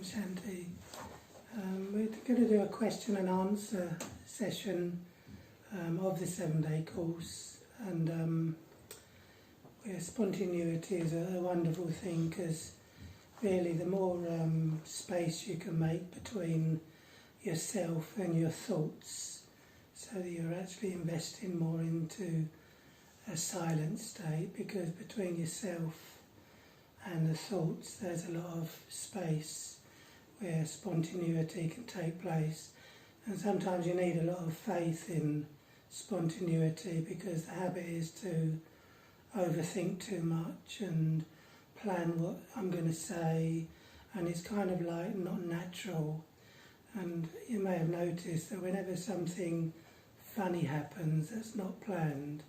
Shanti. We're going to do a question and answer session of the 7-day course, and where spontaneity is a wonderful thing, because really the more space you can make between yourself and your thoughts, so that you're actually investing more into a silent state, because between yourself and the thoughts there's a lot of space where spontaneity can take place. And sometimes you need a lot of faith in spontaneity, because the habit is to overthink too much and plan what I'm going to say, and it's kind of like not natural. And you may have noticed that whenever something funny happens that's not planned,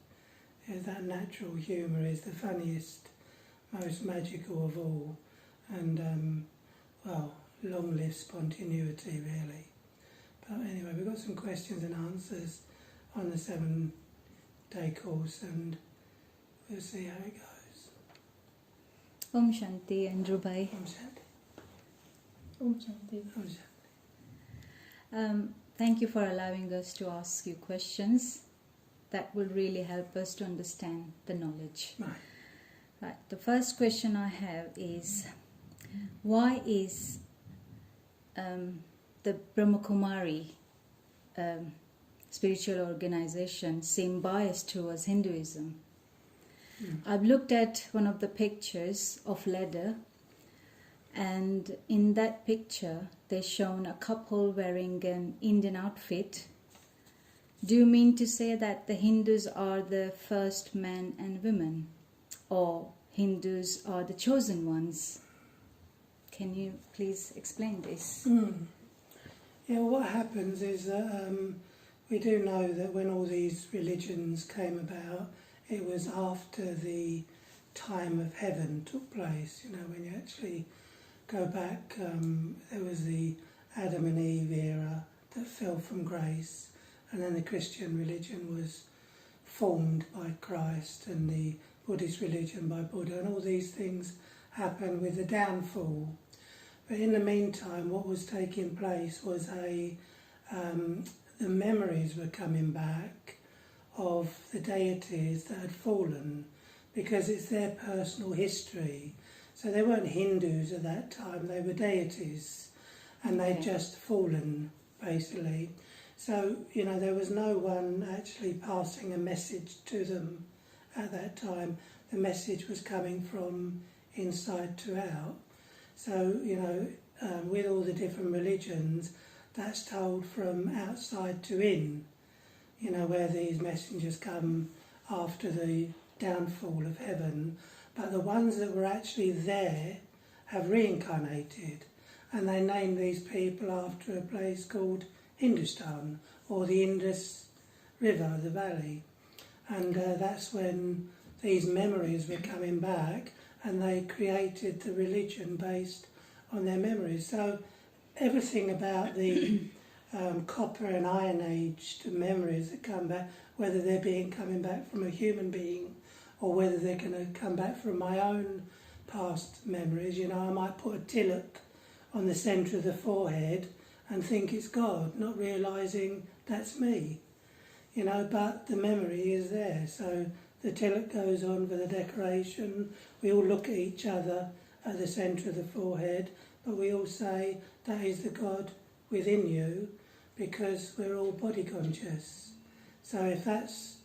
that natural humour is the funniest, most magical of all. And well, long live spontaneity, really. But anyway, we've got some questions and answers on the 7-day course, and we'll see how it goes. Om Shanti, Andrew Bhai. Om Shanti. Om Shanti. Om Shanti. Thank you for allowing us to ask you questions. That will really help us to understand the knowledge. Right. The first question I have is, why is the Brahmakumari spiritual organization seem biased towards Hinduism? I've looked at one of the pictures of leather, and in that picture they've shown a couple wearing an Indian outfit. Do you mean to say that the Hindus are the first men and women, or Hindus are the chosen ones? Can you please explain this? Yeah, what happens is that we do know that when all these religions came about, it was after the time of heaven took place. You know, when you actually go back, there was the Adam and Eve era that fell from grace, and then the Christian religion was formed by Christ, and the Buddhist religion by Buddha, and all these things happened with the downfall. But in the meantime, what was taking place was the memories were coming back of the deities that had fallen, because it's their personal history. So they weren't Hindus at that time, they were deities, and they'd just fallen, basically. So, you know, there was no one actually passing a message to them at that time. The message was coming from inside to out. So, you know, with all the different religions, that's told from outside to in, you know, where these messengers come after the downfall of heaven. But the ones that were actually there have reincarnated, and they name these people after a place called Hindustan, or the Indus River, the valley. And that's when these memories were coming back, and they created the religion based on their memories. So everything about the copper and iron age memories that come back, whether they're coming back from a human being, or whether they're going to come back from my own past memories. You know, I might put a tilak on the centre of the forehead and think it's God, not realising that's me. You know, but the memory is there. So the tilak goes on for the decoration. We all look at each other at the centre of the forehead, but we all say that is the God within you, because we're all body conscious. So if that's,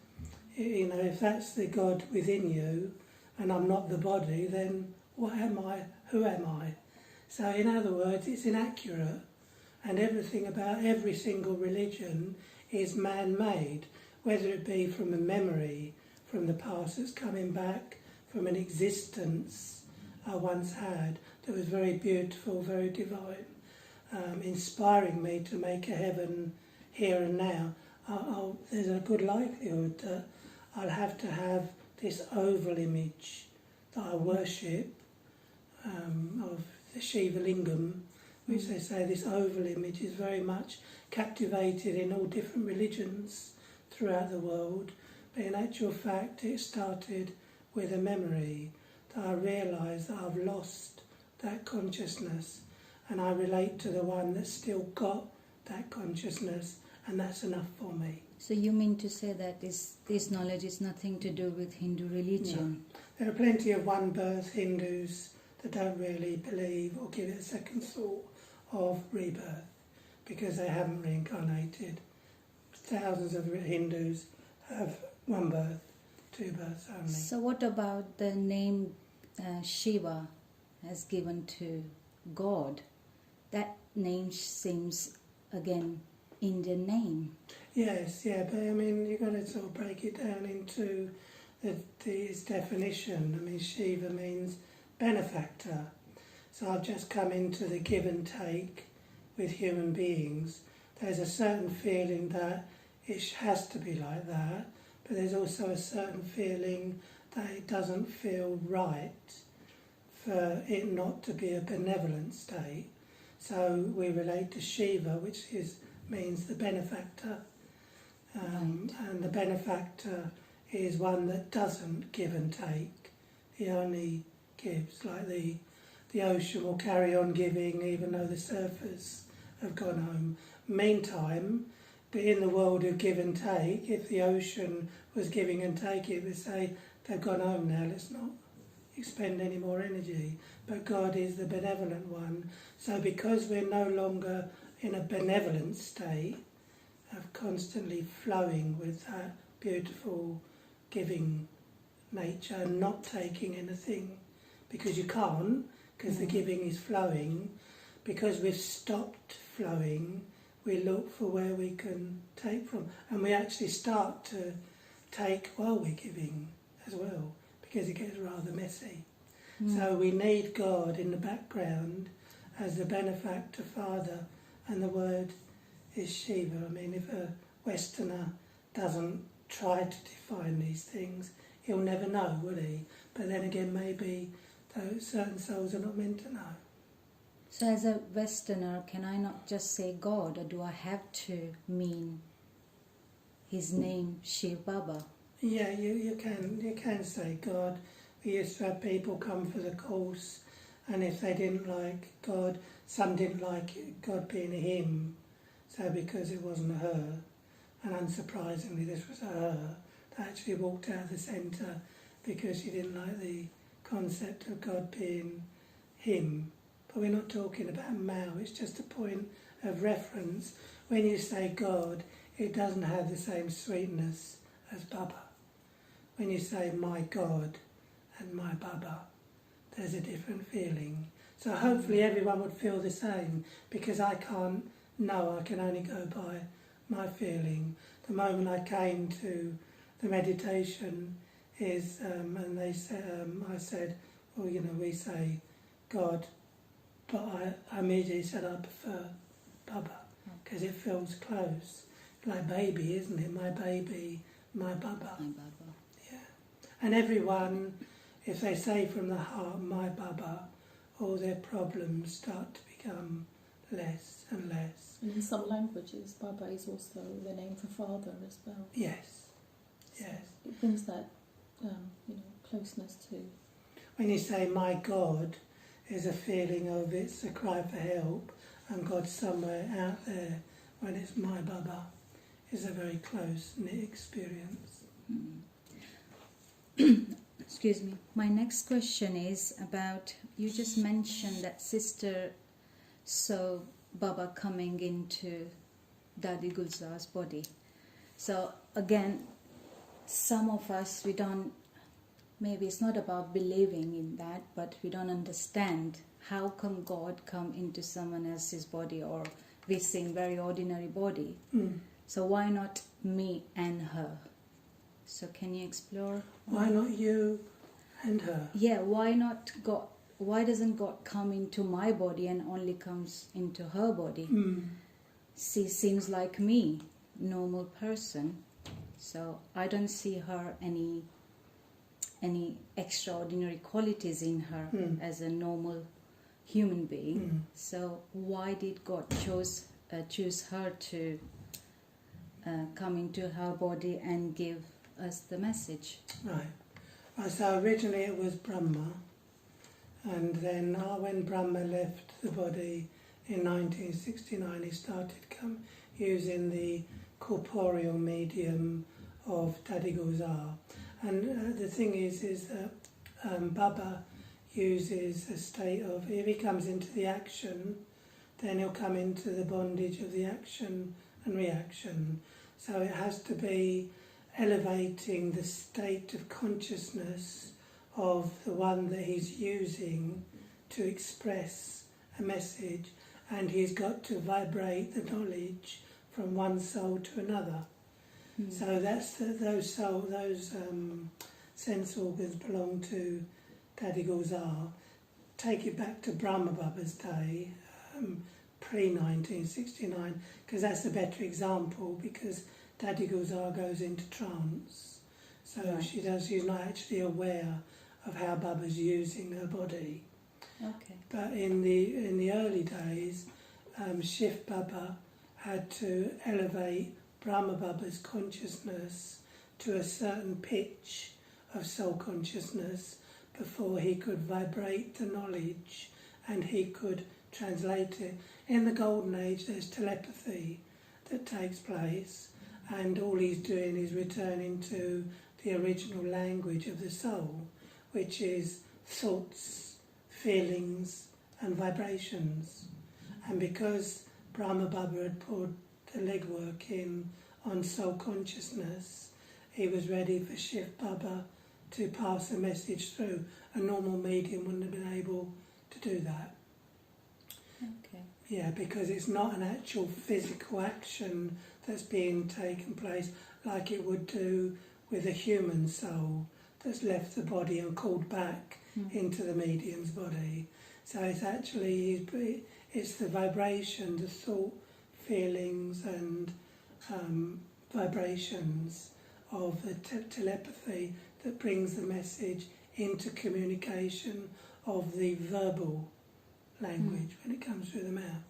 you know, if that's the God within you, and I'm not the body, then what am I? Who am I? So in other words, it's inaccurate, and everything about every single religion is man-made, whether it be from a memory from the past that's coming back from an existence I once had that was very beautiful, very divine, inspiring me to make a heaven here and now. There's a good likelihood that I'll have to have this oval image that I worship of the Shiva Lingam, which they say this oval image is very much captivated in all different religions throughout the world. But in actual fact, it started with a memory that I realised that I've lost that consciousness, and I relate to the one that's still got that consciousness, and that's enough for me. So you mean to say that this knowledge is nothing to do with Hindu religion? No. There are plenty of one-birth Hindus that don't really believe or give it a second thought of rebirth because they haven't reincarnated. Thousands of Hindus have one birth, two births only. So what about the name Shiva has given to God? That name seems, again, Indian name. Yes, yeah, but I mean, you've got to sort of break it down into its definition. I mean, Shiva means benefactor. So I've just come into the give and take with human beings. There's a certain feeling that it has to be like that, but there's also a certain feeling that it doesn't feel right for it not to be a benevolent state. So we relate to Shiva, which means the benefactor. And the benefactor is one that doesn't give and take. He only gives, like the ocean will carry on giving even though the surfers have gone home. Meantime, but in the world of give and take, if the ocean was giving and taking, it would say, they've gone home now, let's not expend any more energy. But God is the benevolent one. So because we're no longer in a benevolent state of constantly flowing with that beautiful giving nature and not taking anything, because you can't, because the giving is flowing, because we've stopped flowing, we look for where we can take from, and we actually start to take while we're giving as well, because it gets rather messy. So we need God in the background as the benefactor Father, and the word is Shiva. I mean, if a Westerner doesn't try to define these things, he'll never know, will he? But then again, maybe those certain souls are not meant to know. So as a Westerner, can I not just say God, or do I have to mean his name, Shiv Baba? Yeah, you can say God. We used to have people come for the course, and if they didn't like God, some didn't like God being a him, so because it wasn't a her, and unsurprisingly this was a her, they actually walked out of the centre because she didn't like the concept of God being him. But we're not talking about Mao, it's just a point of reference. When you say God, it doesn't have the same sweetness as Baba. When you say my God and my Baba, there's a different feeling. So hopefully everyone would feel the same, because I can't know, I can only go by my feeling. The moment I came to the meditation is, and they said, I said, well, you know, we say God, but I immediately said I prefer Baba, because it feels close. Like baby, isn't it? My baby, my Baba. My Baba. Yeah. And everyone, if they say from the heart, my Baba, all their problems start to become less and less. And in some languages, Baba is also the name for father as well. Yes, yes. It brings that, closeness to. When you say my God, is a feeling of it's a cry for help, and God's somewhere out there. When it's my Baba, is a very close-knit experience. Excuse me. My next question is about, you just mentioned that sister saw Baba coming into Dadi Gulzar's body. So again, some of us, we don't, maybe it's not about believing in that, but we don't understand how come God come into someone else's body, or we sing very ordinary body. So why not me and her? So can you explore? Why not you and her? Yeah, why not God? Why doesn't God come into my body and only comes into her body? She seems like me, normal person. So I don't see her any extraordinary qualities in her as a normal human being. So why did God choose her to come into her body and give us the message? Right. So originally it was Brahma, and then when Brahma left the body, in 1969 he started using the corporeal medium of Daddy Guzar. And the thing is that Baba uses a state of, if he comes into the action, then he'll come into the bondage of the action and reaction. So it has to be elevating the state of consciousness of the one that he's using to express a message, and he's got to vibrate the knowledge from one soul to another. So that's those sense organs belong to Daddy Guzar. Take it back to Brahma Baba's day, pre-1969, because that's a better example, because Daddy Guzar goes into trance. So Right. she's not actually aware of how Baba's using her body. Okay. But in the early days, Shiv Baba had to elevate Brahma Baba's consciousness to a certain pitch of soul consciousness before he could vibrate the knowledge and he could translate it. In the Golden Age, there's telepathy that takes place, and all he's doing is returning to the original language of the soul, which is thoughts, feelings and vibrations. And because Brahma Baba had poured the legwork in on soul consciousness, he was ready for Shiv Baba to pass a message through. A normal medium wouldn't have been able to do that. Okay. Yeah, because it's not an actual physical action that's being taken place like it would do with a human soul that's left the body and called back into the medium's body. So it's actually, it's the vibration, the thought, feelings and vibrations of the telepathy that brings the message into communication of the verbal language when it comes through the mouth.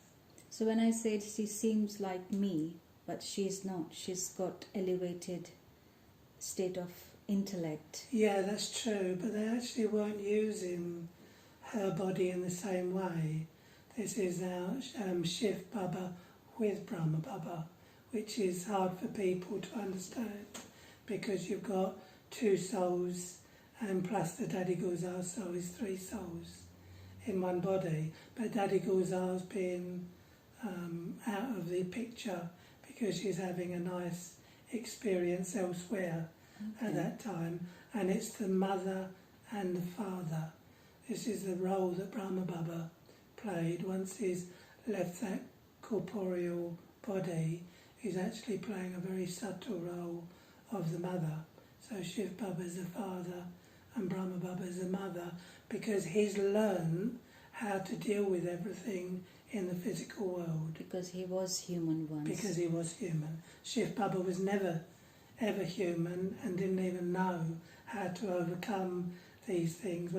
So when I said she seems like me, but she's not, she's got elevated state of intellect. Yeah, that's true, but they actually weren't using her body in the same way. This is now Shiv Baba with Brahma Baba, which is hard for people to understand because you've got two souls and plus the Daddy Guzar soul is three souls in one body. But Daddy Guzar's been out of the picture because she's having a nice experience elsewhere at that time, and it's the mother and the father. This is the role that Brahma Baba played. Once he's left that corporeal body, he's actually playing a very subtle role of the mother. So Shiv Baba is the father and Brahma Baba is the mother, because he's learned how to deal with everything in the physical world. Because he was human once. Because he was human. Shiv Baba was never ever human and didn't even know how to overcome these things.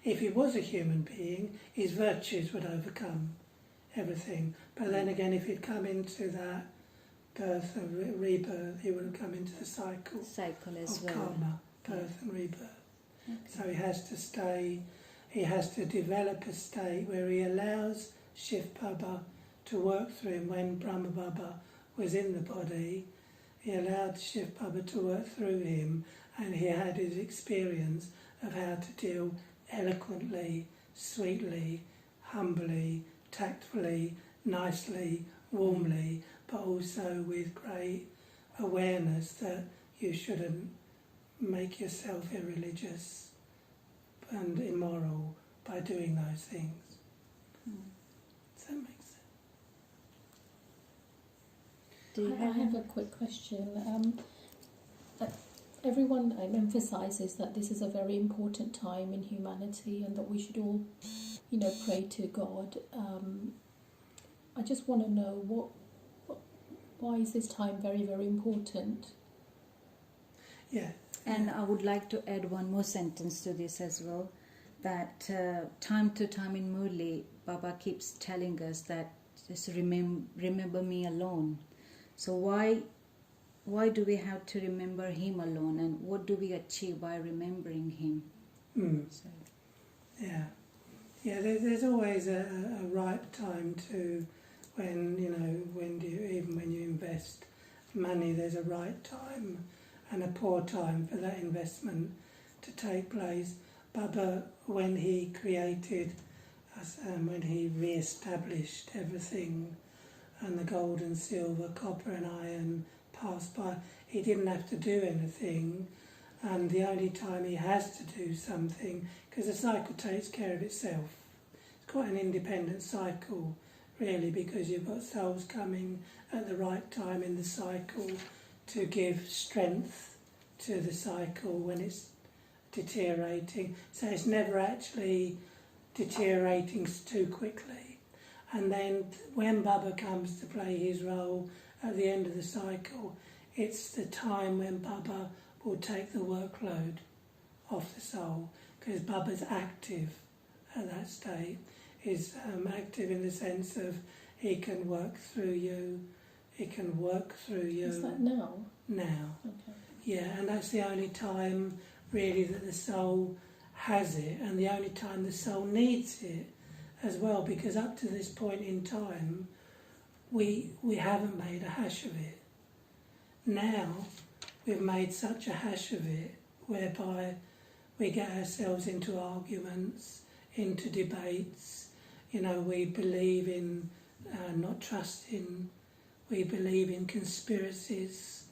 If he was a human being, his virtues would overcome everything. But then again, if he'd come into that birth and rebirth, he would have come into the cycle as of well. karma, birth and rebirth. Okay. So he has to stay, he has to develop a state where he allows Shiv Baba to work through him. When Brahma Baba was in the body, he allowed Shiv Baba to work through him, and he had his experience of how to deal eloquently, sweetly, humbly, tactfully, nicely, warmly, but also with great awareness that you shouldn't make yourself irreligious and immoral by doing those things. Does that make sense? I have a quick question. Everyone emphasises that this is a very important time in humanity and that we should all, pray to God. I just want to know why is this time very, very important? Yeah. And I would like to add one more sentence to this as well, that time to time in Murli, Baba keeps telling us that just remember me alone. So why do we have to remember him alone, and what do we achieve by remembering him? Mm. So, Yeah. Yeah, there's always a right time to when, even when you invest money, there's a right time and a poor time for that investment to take place. Baba, when he created us, when he re-established everything, and the gold and silver, copper and iron passed by, he didn't have to do anything, and the only time he has to do something, because the cycle takes care of itself. It's quite an independent cycle, really, because you've got souls coming at the right time in the cycle to give strength to the cycle when it's deteriorating. So it's never actually deteriorating too quickly. And then when Baba comes to play his role at the end of the cycle, it's the time when Baba will take the workload off the soul, because Baba's active at that state. Is active in the sense of he can work through you, he can work through you. Is that now? Now. Okay. Yeah, and that's the only time really that the soul has it, and the only time the soul needs it as well, because up to this point in time we haven't made a hash of it. Now we've made such a hash of it whereby we get ourselves into arguments, into debates. We believe in not trusting, we believe in conspiracies,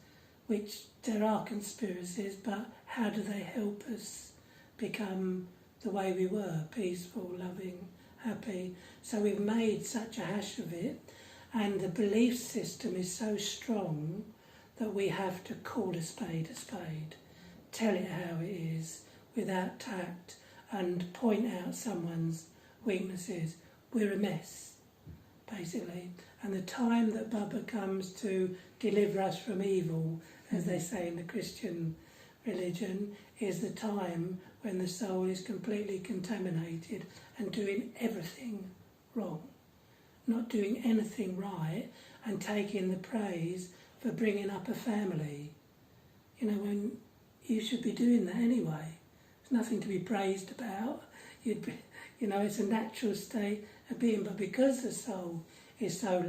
which there are conspiracies, but how do they help us become the way we were, peaceful, loving, happy? So we've made such a hash of it, and the belief system is so strong that we have to call a spade, tell it how it is without tact, and point out someone's weaknesses. We're a mess, basically. And the time that Baba comes to deliver us from evil, as they say in the Christian religion, is the time when the soul is completely contaminated and doing everything wrong, not doing anything right, and taking the praise for bringing up a family. When you should be doing that anyway. There's nothing to be praised about. It's a natural state of being, but because the soul is so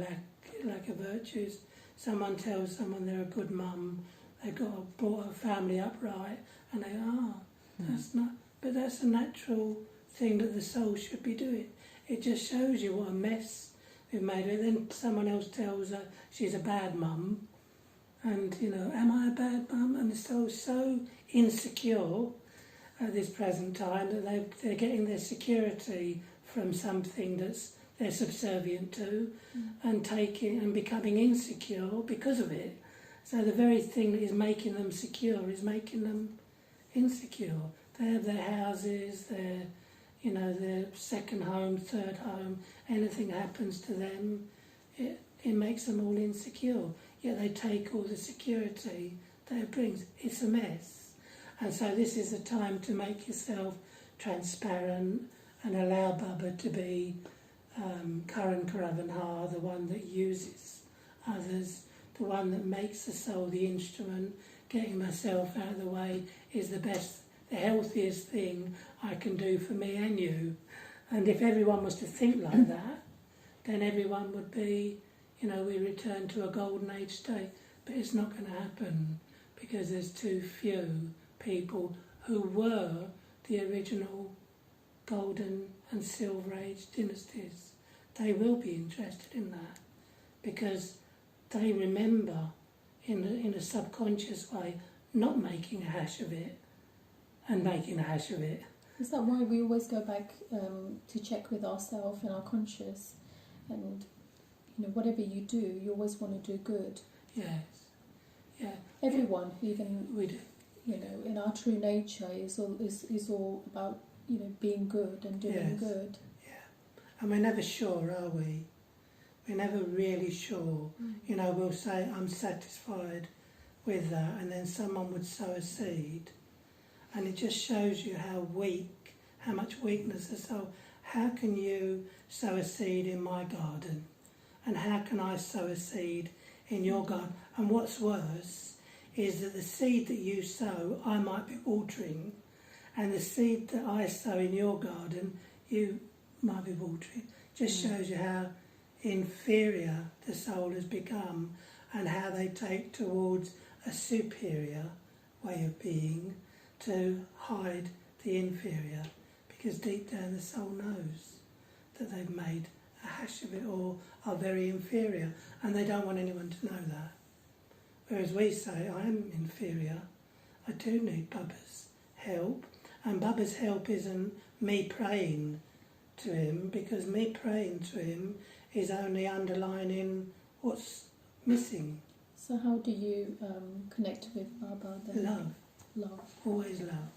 lack of virtues, someone tells someone they're a good mum, they've brought a family up right, and they that's not, but that's a natural thing that the soul should be doing. It just shows you what a mess we've made of it. Then someone else tells her she's a bad mum, and am I a bad mum? And the soul's so insecure at this present time that they're getting their security from something that's they're subservient to, and taking and becoming insecure because of it. So the very thing that is making them secure is making them insecure. They have their houses, their second home, third home. Anything happens to them, it makes them all insecure. Yet they take all the security that it brings. It's a mess. And so this is a time to make yourself transparent and allow Baba to be Karan Karavanha, the one that uses others, the one that makes the soul the instrument. Getting myself out of the way is the healthiest thing I can do for me and you. And if everyone was to think like that, then everyone would be, we return to a golden age state. But it's not going to happen, because there's too few people who were the original golden and silver age dynasties. They will be interested in that, because they remember in a subconscious way not making a hash of it and making a hash of it. Is that why we always go back to check with ourselves and our conscious, and whatever you do, you always want to do good? Yes, yeah. Everyone, even we do. In our true nature is all about being good and doing good. Yeah, and we're never sure, are we? We're never really sure. We'll say, I'm satisfied with that, and then someone would sow a seed, and it just shows you how much weakness is. So how can you sow a seed in my garden, and how can I sow a seed in your garden? And what's worse is that the seed that you sow, I might be watering, and the seed that I sow in your garden, you adultery. Just shows you how inferior the soul has become and how they take towards a superior way of being to hide the inferior, because deep down the soul knows that they've made a hash of it or are very inferior, and they don't want anyone to know that. Whereas we say, I am inferior, I do need Bubba's help, and Bubba's help isn't me praying to him, because me praying to him is only underlining what's missing. So how do you connect with Baba then? Love. Love. Always love.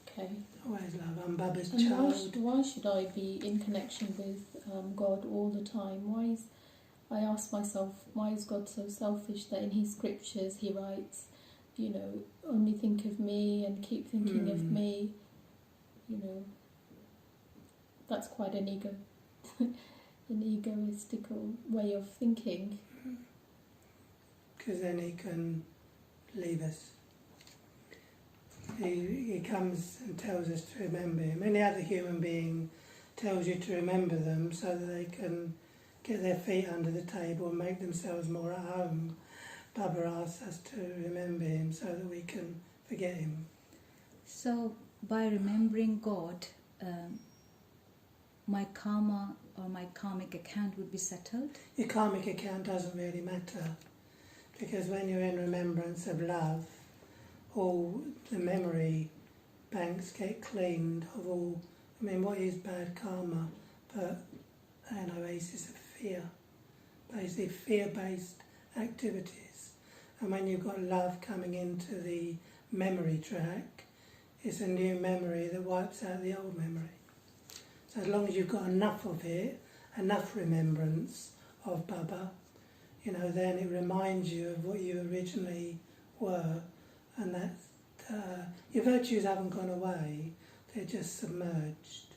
Okay. Always love. I'm Bubba's And child. why should I be in connection with God all the time? I ask myself, why is God so selfish that in his scriptures he writes, only think of me and keep thinking of me? That's quite an egoistical way of thinking. Because then he can leave us. He comes and tells us to remember him. Any other human being tells you to remember them so that they can get their feet under the table and make themselves more at home. Baba asks us to remember him so that we can forget him. So, by remembering God, my karma or my karmic account would be settled? Your karmic account doesn't really matter, because when you're in remembrance of love, all the memory banks get cleaned of all. What is bad karma but an oasis of fear? Basically fear-based activities. And when you've got love coming into the memory track, it's a new memory that wipes out the old memory. So as long as you've got enough of it, enough remembrance of Baba, then it reminds you of what you originally were, and that your virtues haven't gone away, they're just submerged,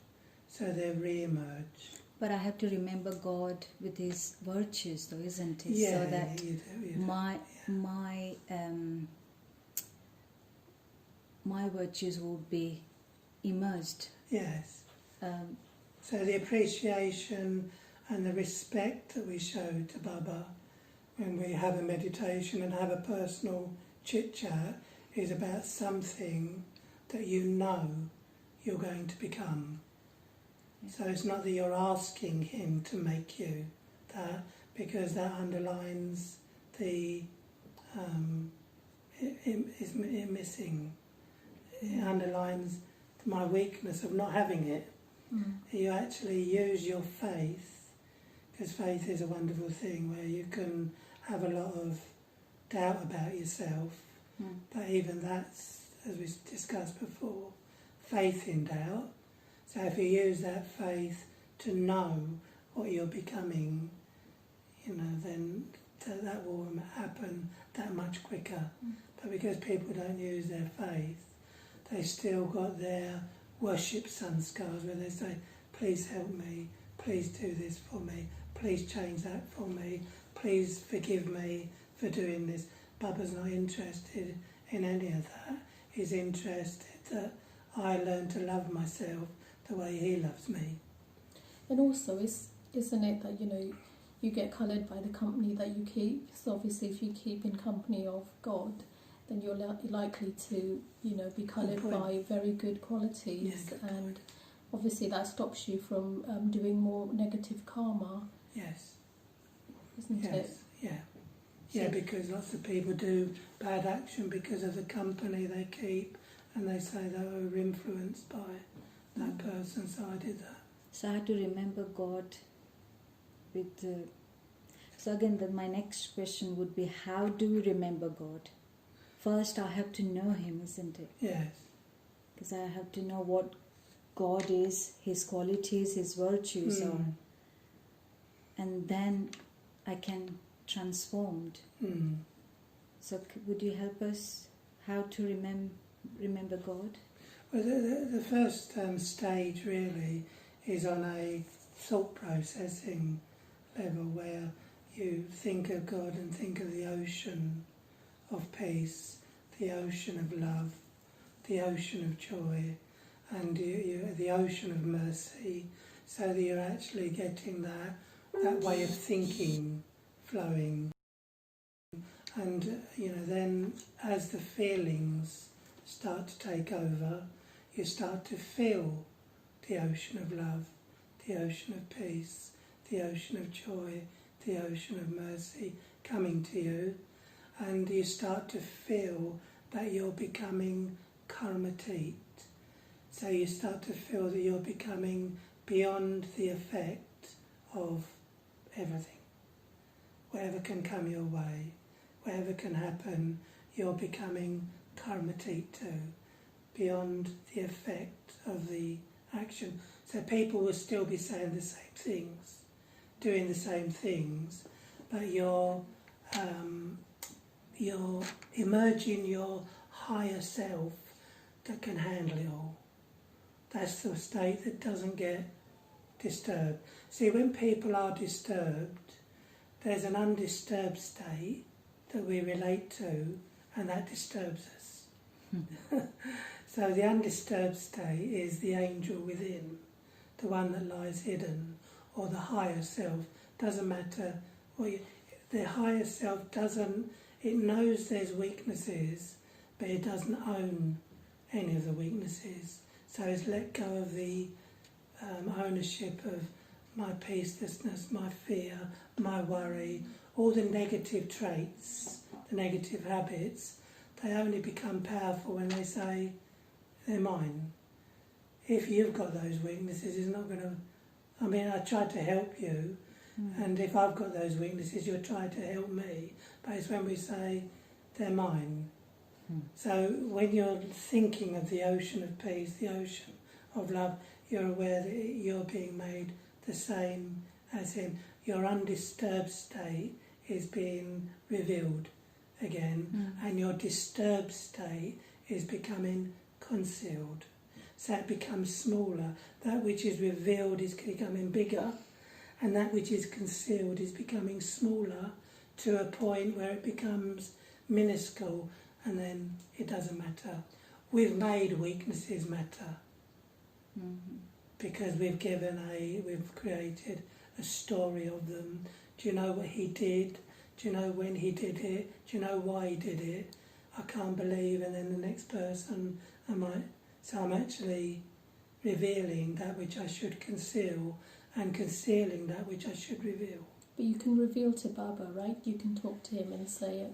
so they're re-emerged. But I have to remember God with his virtues though, isn't it? Yeah, so that you do. my virtues will be immersed. Yes. So the appreciation and the respect that we show to Baba when we have a meditation and have a personal chit-chat is about something that you're going to become. Yeah. So it's not that you're asking him to make you that, because that underlines the missing. It underlines my weakness of not having it. You actually use your faith, because faith is a wonderful thing where you can have a lot of doubt about yourself, but even that's, as we discussed before, faith in doubt. So if you use that faith to know what you're becoming, then that will happen that much quicker. But because people don't use their faith, they still got their worship sanskars where they say, please help me, please do this for me, please change that for me, please forgive me for doing this. Baba's not interested in any of that. He's interested that I learn to love myself the way he loves me. And also, isn't it that, you get coloured by the company that you keep? So obviously if you keep in company of God, then you're likely to, be coloured by very good qualities, and obviously that stops you from doing more negative karma. Yes. Isn't it? Yeah. Yeah, because lots of people do bad action because of the company they keep, and they say they were influenced by that person, so I did that. So I had to remember God with the... So again, my next question would be, how do we remember God? First, I have to know him, isn't it? Yes. Because I have to know what God is, his qualities, his virtues are. And then I can transformed. So would you help us how to remember God? Well, the first stage really is on a thought processing level, where you think of God and think of the ocean of peace, the ocean of love, the ocean of joy, and the ocean of mercy, so that you're actually getting that way of thinking flowing. And then as the feelings start to take over, you start to feel the ocean of love, the ocean of peace, the ocean of joy, the ocean of mercy coming to you, and you start to feel that you're becoming karmatit. So you start to feel that you're becoming beyond the effect of everything. Whatever can come your way, whatever can happen, you're becoming karmatit too, beyond the effect of the action. So people will still be saying the same things, doing the same things, but you're emerging your higher self that can handle it all. That's the state that doesn't get disturbed. See, when people are disturbed, there's an undisturbed state that we relate to, and that disturbs us. So the undisturbed state is the angel within, the one that lies hidden, or the higher self. Doesn't matter what the higher self doesn't. It knows there's weaknesses, but it doesn't own any of the weaknesses. So it's let go of the ownership of my peacelessness, my fear, my worry, all the negative traits, the negative habits. They only become powerful when they say they're mine. If you've got those weaknesses, it's not going to... I mean, I tried to help you, and if I've got those weaknesses, you'll try to help me. But it's when we say they're mine. So when you're thinking of the ocean of peace, the ocean of love, you're aware that you're being made the same as him. Your undisturbed state is being revealed again, and your disturbed state is becoming concealed. So it becomes smaller. That which is revealed is becoming bigger, and that which is concealed is becoming smaller to a point where it becomes minuscule, and then it doesn't matter. We've made weaknesses matter because we've created a story of them. Do you know what he did? Do you know when he did it? Do you know why he did it? I can't believe, and then the next person, so I'm actually revealing that which I should conceal and concealing that which I should reveal. But you can reveal to Baba, right? You can talk to him and say,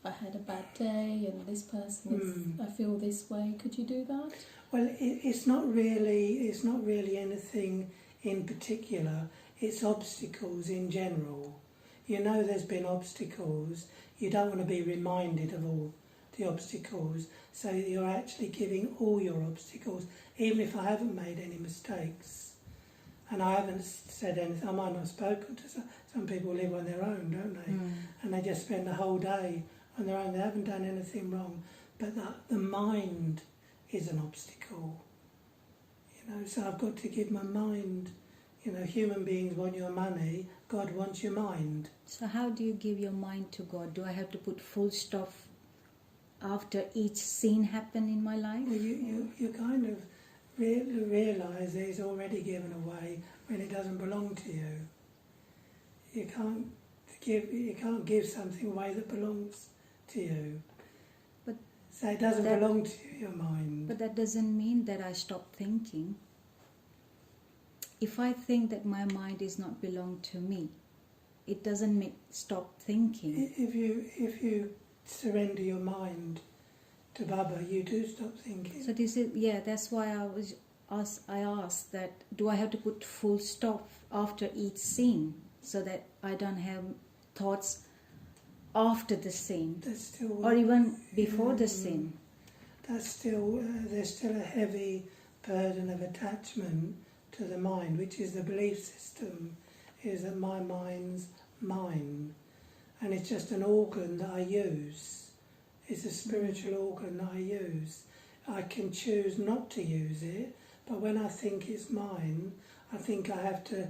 I had a bad day and this person is, I feel this way. Could you do that? Well, it's not really anything in particular. It's obstacles in general. There's been obstacles. You don't want to be reminded of all the obstacles. So you're actually giving all your obstacles, even if I haven't made any mistakes. And I haven't said anything. I might not have spoken to some people live on their own, don't they? And they just spend the whole day on their own. They haven't done anything wrong. But the mind is an obstacle. So I've got to give my mind. Human beings want your money. God wants your mind. So how do you give your mind to God? Do I have to put full stop after each scene happen in my life? Well, you kind of realise that it's already given away when it doesn't belong to you. You can't give something away that belongs to you. But so it doesn't belong to your mind. But that doesn't mean that I stop thinking. If I think that my mind is not belong to me, it doesn't make stop thinking. If you surrender your mind to Baba, you do stop thinking. So this is that's why I asked that, do I have to put full stop after each scene so that I don't have thoughts after the scene or even before the scene? There's still a heavy burden of attachment to the mind, which is the belief system, is that my mind's mine, and it's just an organ that I use. It's a spiritual organ that I use. I can choose not to use it, but when I think it's mine, I think I have to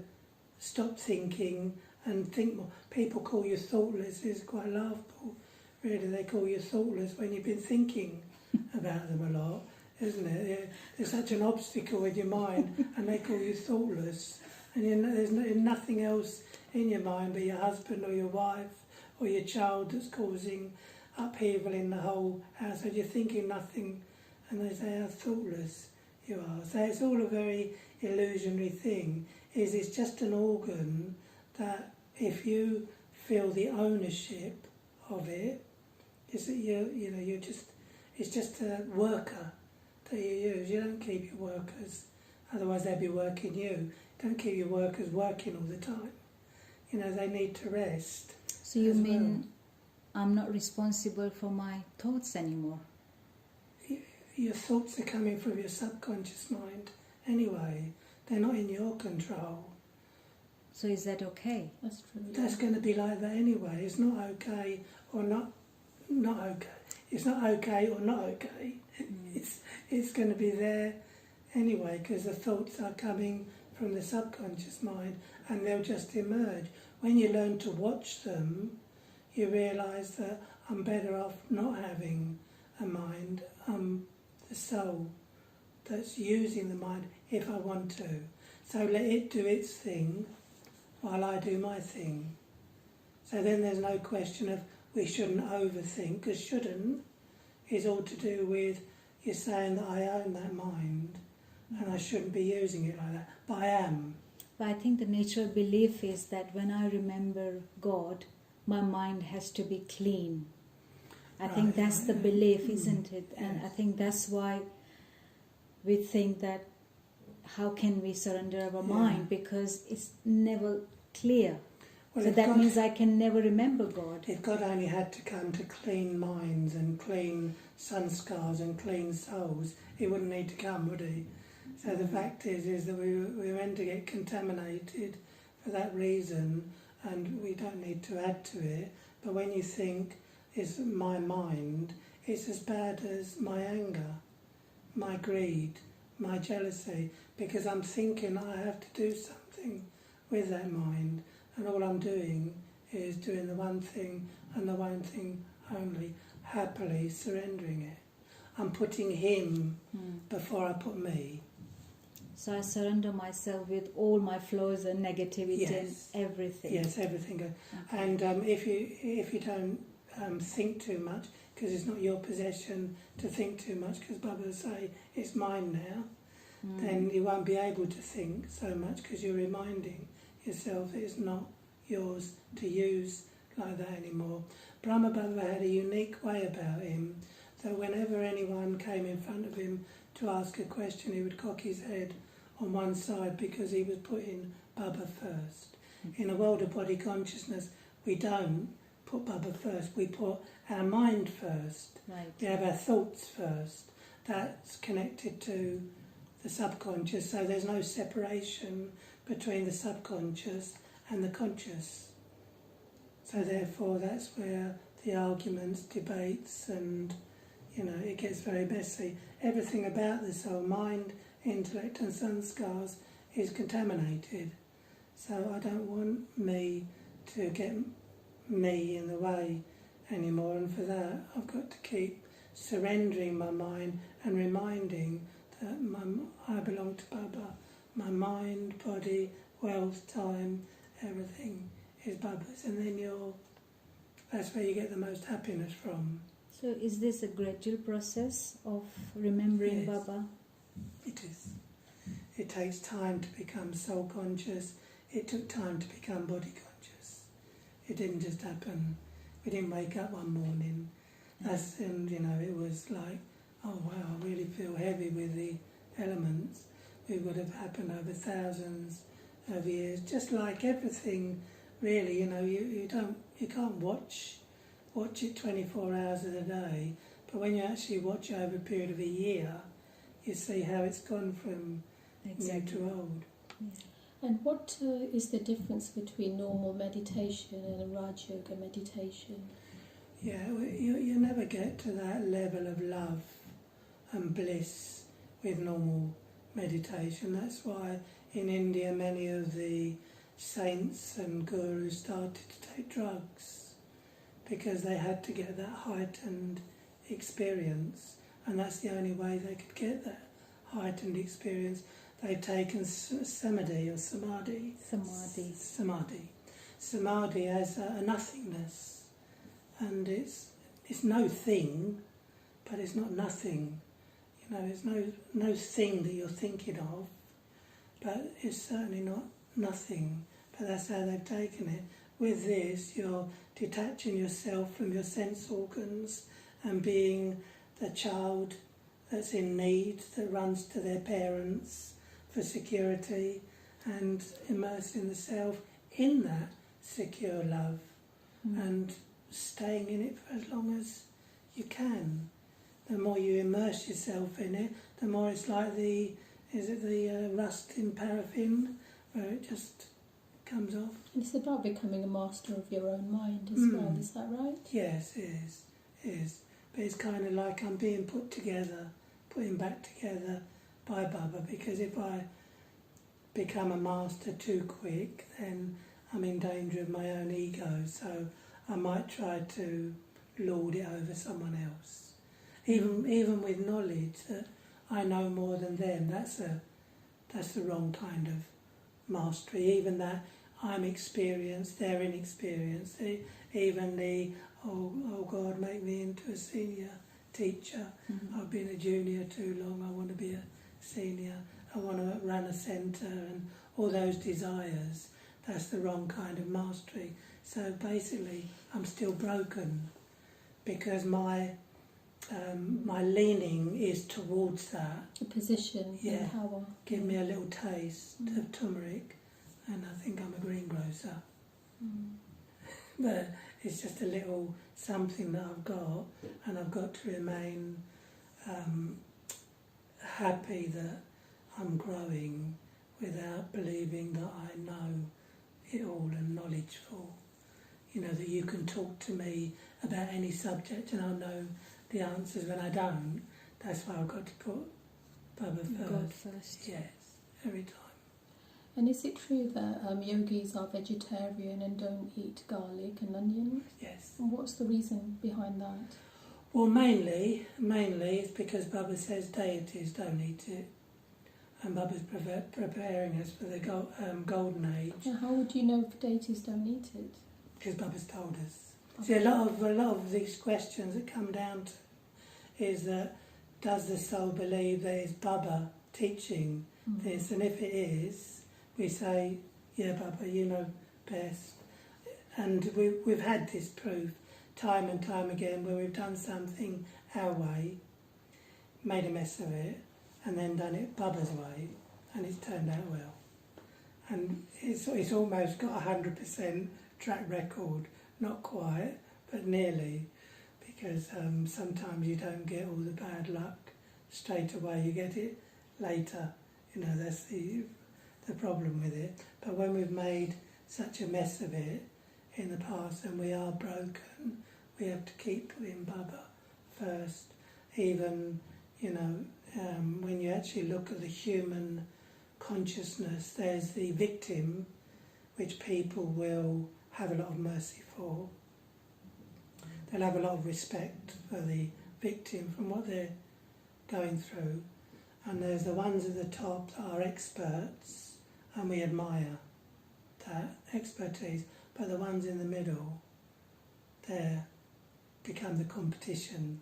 stop thinking and think more. People call you thoughtless. It's quite laughable, really. They call you thoughtless when you've been thinking about them a lot. isn't it? There's such an obstacle in your mind, and they call you thoughtless. And there's nothing else in your mind but your husband or your wife or your child that's causing upheaval in the whole house. So you're thinking nothing, and they say how thoughtless you are. So it's all a very illusionary thing. It's just an organ that if you feel the ownership of it, is that it's just a worker that you use. You don't keep your workers, otherwise they'd be working you. Don't keep your workers working all the time. They need to rest. So you mean I'm not responsible for my thoughts anymore? Your thoughts are coming from your subconscious mind anyway. They're not in your control. So is that okay? That's true. That's going to be like that anyway. It's not okay or not okay. It's not okay or not okay. It's going to be there anyway, because the thoughts are coming from the subconscious mind, and they'll just emerge. When you learn to watch them, you realise that I'm better off not having a mind. I'm the soul that's using the mind if I want to. So let it do its thing while I do my thing. So then there's no question of we shouldn't overthink, because shouldn't is all to do with you saying that I own that mind and I shouldn't be using it like that. But I am. But I think the natural belief is that when I remember God, my mind has to be clean. I think that's the belief, isn't it? And Yes. I think that's why we think that how can we surrender our mind, because it's never clear. Well, So if that God- means I can never remember God. If God only had to come to clean minds and clean sanskars and clean souls, he wouldn't need to come, would he? So the fact is that we're meant to get contaminated for that reason, and we don't need to add to it. But when you think it's my mind, it's as bad as my anger, my greed, my jealousy, because I'm thinking I have to do something with that mind, and all I'm doing is doing the one thing and the one thing only, happily surrendering it. I'm putting him before I put me. So I surrender myself with all my flaws and negativity Yes. and everything. Yes, everything. And if you don't think too much, because it's not your possession to think too much, because Baba will say it's mine now, then you won't be able to think so much, because you're reminding yourself that it's not yours to use like that anymore. Brahma Baba had a unique way about him, that whenever anyone came in front of him to ask a question, he would cock his head on one side, because he was putting Baba first. In a world of body consciousness, we don't put Baba first, we put our mind first. Right. We have our thoughts first. That's connected to the subconscious, so there's no separation between the subconscious and the conscious. So therefore that's where the arguments, debates, and it gets very messy. Everything about the soul, mind, intellect and sanskars is contaminated. So I don't want me to get me in the way anymore, and for that I've got to keep surrendering my mind and reminding that I belong to Baba. My mind, body, wealth, time, everything is Baba's, and then that's where you get the most happiness from. So is this a gradual process of remembering Yes. Baba? It is. It takes time to become soul conscious. It took time to become body conscious. It didn't just happen. We didn't wake up one morning. It was like, oh wow, I really feel heavy with the elements. It would have happened over thousands of years. Just like everything, really. You can't watch it 24 hours of the day, but when you actually watch it over a period of a year, you see how it's gone from new to old. Yeah. And what is the difference between normal meditation and a Raj Yoga meditation? Yeah, you never get to that level of love and bliss with normal meditation. That's why in India many of the saints and gurus started to take drugs, because they had to get that heightened experience. and that's the only way they could get that heightened experience. They've taken samadhi or samadhi. Samadhi as a nothingness, and it's no thing, but it's not nothing. You know, it's no thing that you're thinking of, but it's certainly not nothing. But that's how they've taken it. With this, you're detaching yourself from your sense organs and being the child that's in need, that runs to their parents for security, and immersing the self in that secure love and staying in it for as long as you can. The more you immerse yourself in it, the more it's like the rust in paraffin, where it just comes off. It's about becoming a master of your own mind as well, is that right? Yes, it is. But it's kind of like I'm being putting back together by Baba, because if I become a master too quick, then I'm in danger of my own ego, so I might try to lord it over someone else. Even with knowledge that I know more than them, that's the wrong kind of mastery. Even that I'm experienced, they're inexperienced. Even oh God, make me into a senior teacher. I've been a junior too long, I want to be a senior. I want to run a centre, and all those desires. That's the wrong kind of mastery. So basically, I'm still broken because my leaning is towards that. A position and power. Give me a little taste of turmeric, and I think I'm a greengrocer. But it's just a little something that I've got, and I've got to remain happy that I'm growing without believing that I know it all and knowledgeful. You know, that you can talk to me about any subject and I'll know the answers when I don't. That's why I've got to put Baba first. God first. Yes, every time. And is it true that yogis are vegetarian and don't eat garlic and onions? Yes. And what's the reason behind that? Well, mainly it's because Baba says deities don't eat it. And Baba's preparing us for the golden age. Now, how would you know if deities don't eat it? Because Baba's told us. See, a lot of these questions that come down to is that, does the soul believe that it's Baba teaching this? And if it is, we say, yeah, Baba, you know best. And we've had this proof time and time again where we've done something our way, made a mess of it, and then done it Baba's way, and it's turned out well. And it's almost got 100% track record, not quite, but nearly, because sometimes you don't get all the bad luck straight away, you get it later. You know, that's the problem with it. But when we've made such a mess of it in the past and we are broken, we have to keep putting Baba first. Even, you know, when you actually look at the human consciousness, there's the victim, which people will have a lot of mercy for. They'll have a lot of respect for the victim from what they're going through. And there's the ones at the top that are experts, and we admire that expertise. But the ones in the middle, they become the competition,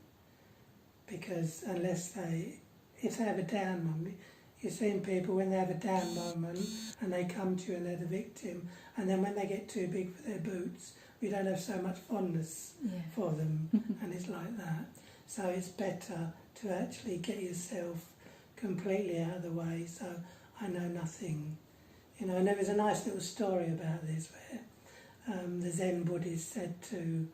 because if they have a down moment, you've seen people when they have a down moment and they come to you and they're the victim, and then when they get too big for their boots, we don't have so much fondness for them, and it's like that. So it's better to actually get yourself completely out of the way, so I know nothing. You know, and there was a nice little story about this where the Zen Buddhist said to,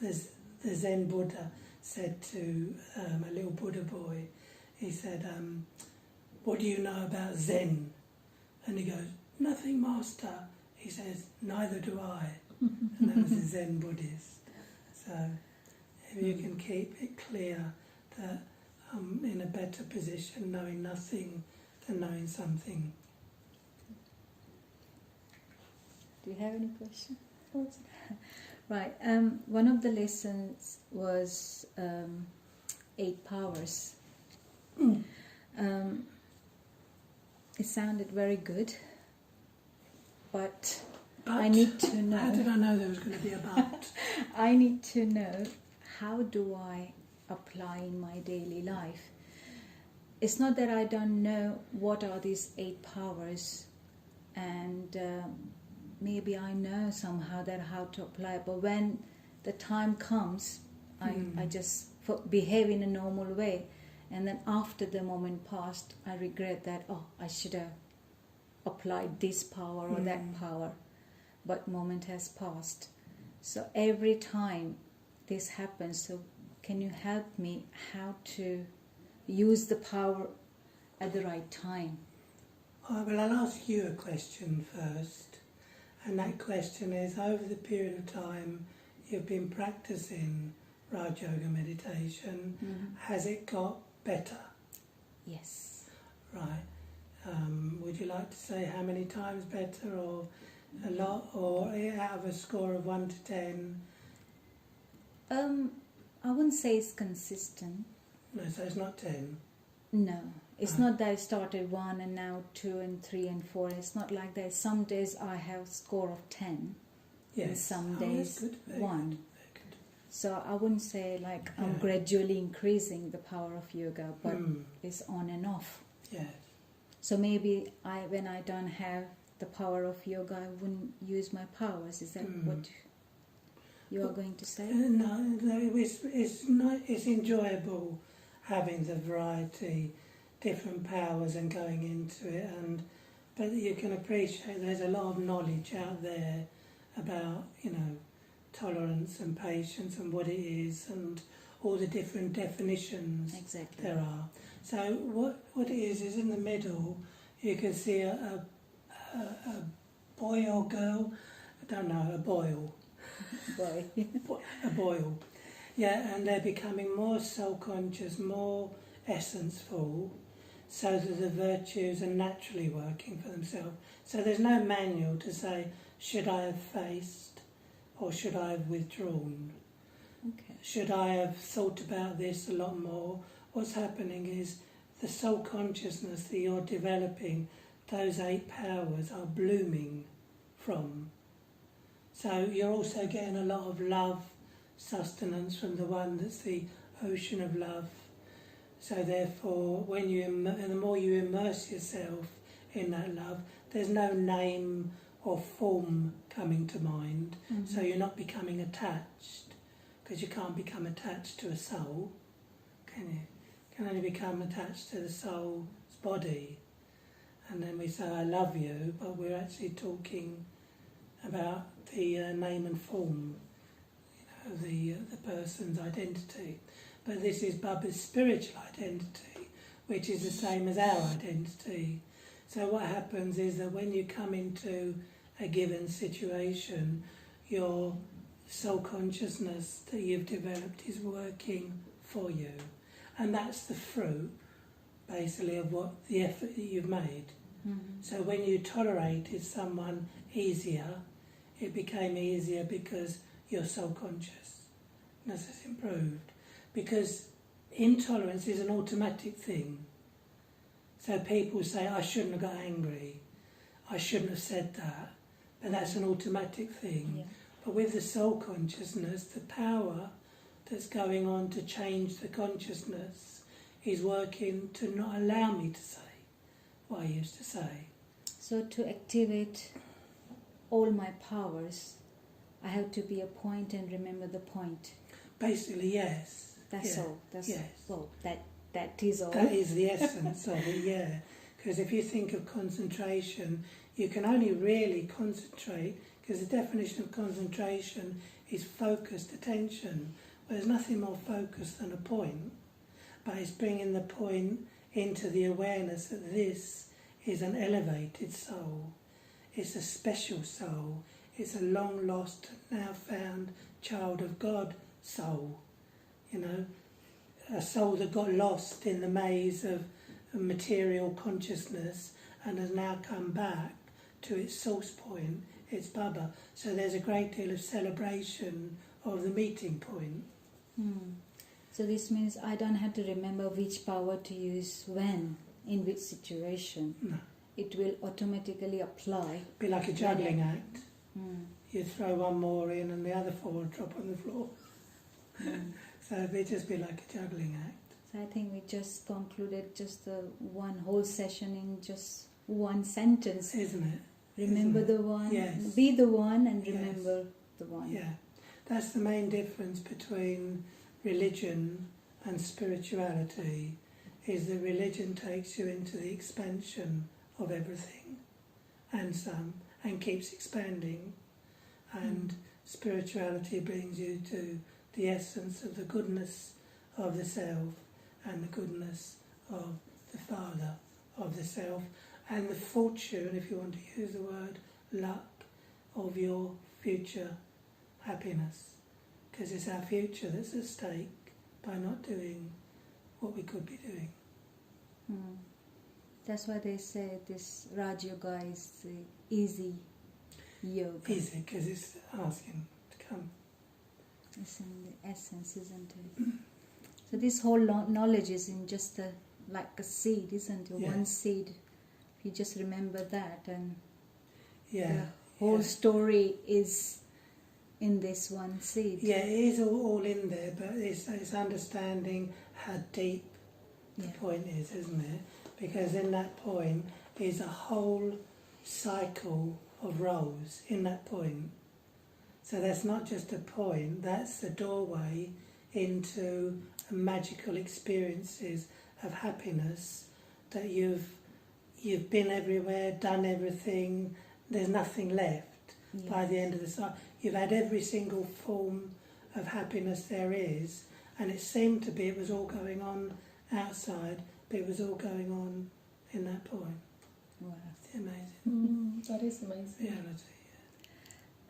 the Zen Buddha said to a little Buddha boy, he said, what do you know about Zen? And he goes, nothing, master. He says, neither do I. And that was the Zen Buddhist. So if you can keep it clear that I'm in a better position knowing nothing than knowing something. Do you have any questions? Right. One of the lessons was 8 powers. It sounded very good, but I need to know. How did I know there was going to be a but? I need to know, how do I apply in my daily life? It's not that I don't know what are these 8 powers, and maybe I know somehow that how to apply, but when the time comes, I just behave in a normal way, and then after the moment passed, I regret that, I should have applied this power or that power, but moment has passed. So every time this happens, so can you help me how to use the power at the right time? Well, I'll ask you a question first, and that question is, over the period of time you've been practicing Raj Yoga meditation, has it got better? Yes. Right. Would you like to say how many times better, or a lot, or out of a score of 1 to 10? I wouldn't say it's consistent. No, so it's not 10. No, it's not that I started 1 and now 2 and 3 and 4. It's not like that. Some days I have a score of 10, and some days that's good. Very 1. good. Very good. So I wouldn't say like I'm gradually increasing the power of yoga, but it's on and off. Yes. So maybe when I don't have the power of yoga, I wouldn't use my powers. Is that what you are going to say? No, it's enjoyable having the variety, different powers and going into it, but you can appreciate there's a lot of knowledge out there about, tolerance and patience and what it is and all the different definitions there are. So what it is in the middle, you can see a boy or girl, I don't know, a boil. Boy. A boil. Yeah, and they're becoming more soul-conscious, more essence-full, so that the virtues are naturally working for themselves. So there's no manual to say, should I have faced or should I have withdrawn? Okay. Should I have thought about this a lot more? What's happening is the soul consciousness that you're developing, those 8 powers are blooming from. So you're also getting a lot of love, sustenance from the one that's the ocean of love. So therefore, the more you immerse yourself in that love, there's no name or form coming to mind. So you're not becoming attached, because you can't become attached to a soul, can you? You can only become attached to the soul's body. And then we say, I love you, but we're actually talking about the name and form, the person's identity. But this is Baba's spiritual identity, which is the same as our identity. So what happens is that when you come into a given situation, your soul consciousness that you've developed is working for you. And that's the fruit, basically, of the effort that you've made. So when you tolerated someone easier, it became easier because you're soul conscious. That's improved. Because intolerance is an automatic thing. So people say, I shouldn't have got angry, I shouldn't have said that, but that's an automatic thing. Yeah. But with the soul consciousness, the power that's going on to change the consciousness is working to not allow me to say what I used to say. So to activate all my powers, I have to be a point and remember the point. Basically, yes. That's all. Yes. Well, that is all. That is the essence of it, yeah. Because if you think of concentration, you can only really concentrate, because the definition of concentration is focused attention. Well, there's nothing more focused than a point, but it's bringing the point into the awareness that this is an elevated soul. It's a special soul. It's a long lost, now found child of God soul. A soul that got lost in the maze of material consciousness and has now come back to its source point, its Baba. So there's a great deal of celebration of the meeting point. So this means I don't have to remember which power to use when, in which situation. No. It will automatically apply. Be like a juggling act. Mm. You throw one more in and the other four will drop on the floor. So it'd just be like a juggling act. So I think we just concluded just the one whole session in just one sentence. Isn't it? Remember Isn't it? the one, Yes. be the one, and Yes. remember the one. Yeah. That's the main difference between religion and spirituality, is that religion takes you into the expansion of everything and keeps expanding, and spirituality brings you to the essence of the goodness of the self and the goodness of the Father of the self and the fortune, if you want to use the word, luck of your future happiness, because it's our future that's at stake by not doing what we could be doing. Mm. That's why they say this Raj Yoga is the easy yoga. Easy, because it's asking to come. It's in the essence, isn't it? So this whole knowledge is in just like a seed, isn't it? Yeah. One seed. If you just remember that, and Yeah. the whole story is in this one seed. Yeah, it is all in there, but it's understanding how deep the point is, isn't it? Because in that point is a whole cycle of roles in that point. So that's not just a point, that's the doorway into magical experiences of happiness, that you've been everywhere, done everything, there's nothing left by the end of the cycle. You've had every single form of happiness there is, and it seemed to be it was all going on outside, but it was all going on in that point. Wow. It's amazing. That is amazing. Reality.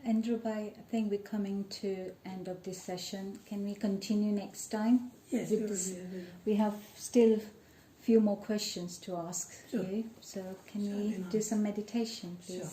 And Rubai, I think we're coming to end of this session. Can we continue next time? Yes, With you're this- really- We have still a few more questions to ask Sure. you. So can That'd we be nice. do some meditation, please? Sure.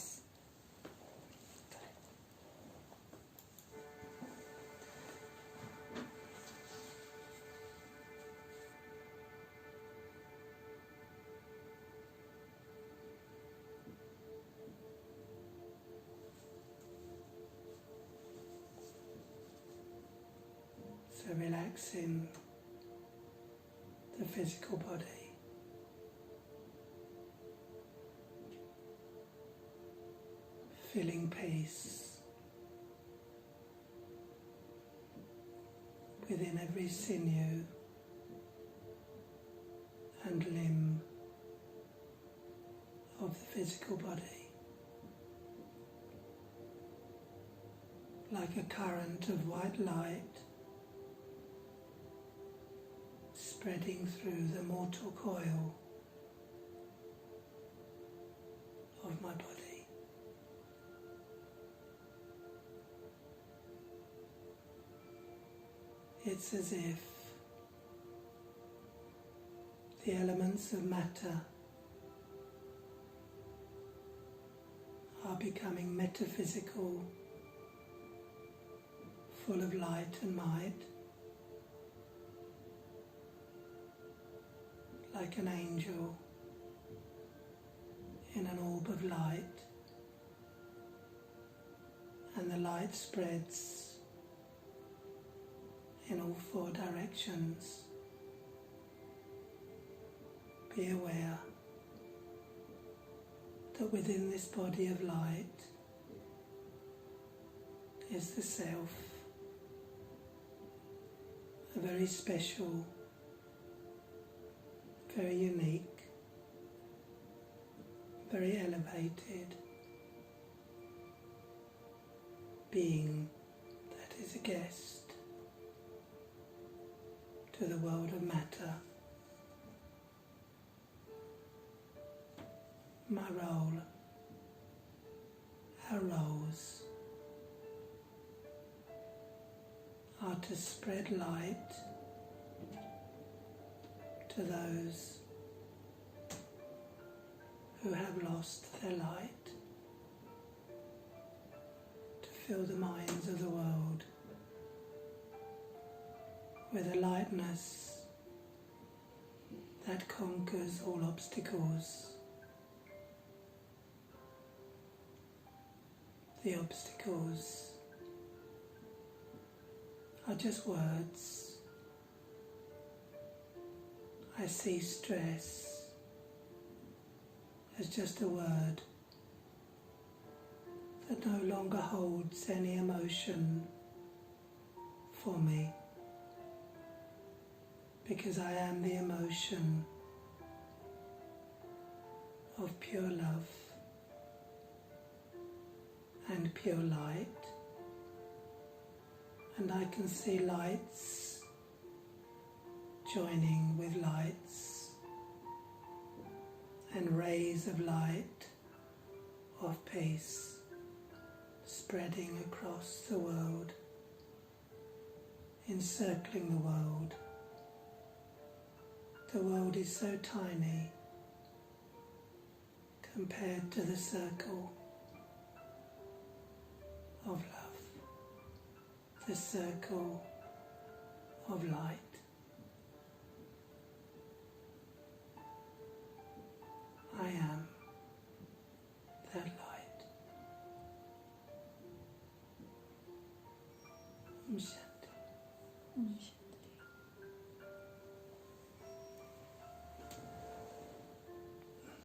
So relaxing the physical body. Feeling peace within every sinew and limb of the physical body, like a current of white light spreading through the mortal coil of my body. It's as if the elements of matter are becoming metaphysical, full of light and might, like an angel in an orb of light, and the light spreads in all four directions. Be aware that within this body of light is the self, a very special, very unique, very elevated being that is a guest to the world of matter. My role, our roles, are to spread light to those who have lost their light, to fill the minds of the world with a lightness that conquers all obstacles. The obstacles are just words. I see stress as just a word that no longer holds any emotion for me, because I am the emotion of pure love and pure light, and I can see lights joining with lights and rays of light of peace spreading across the world, encircling the world. The world is so tiny compared to the circle of love, the circle of light. I am that light. Om Shanti.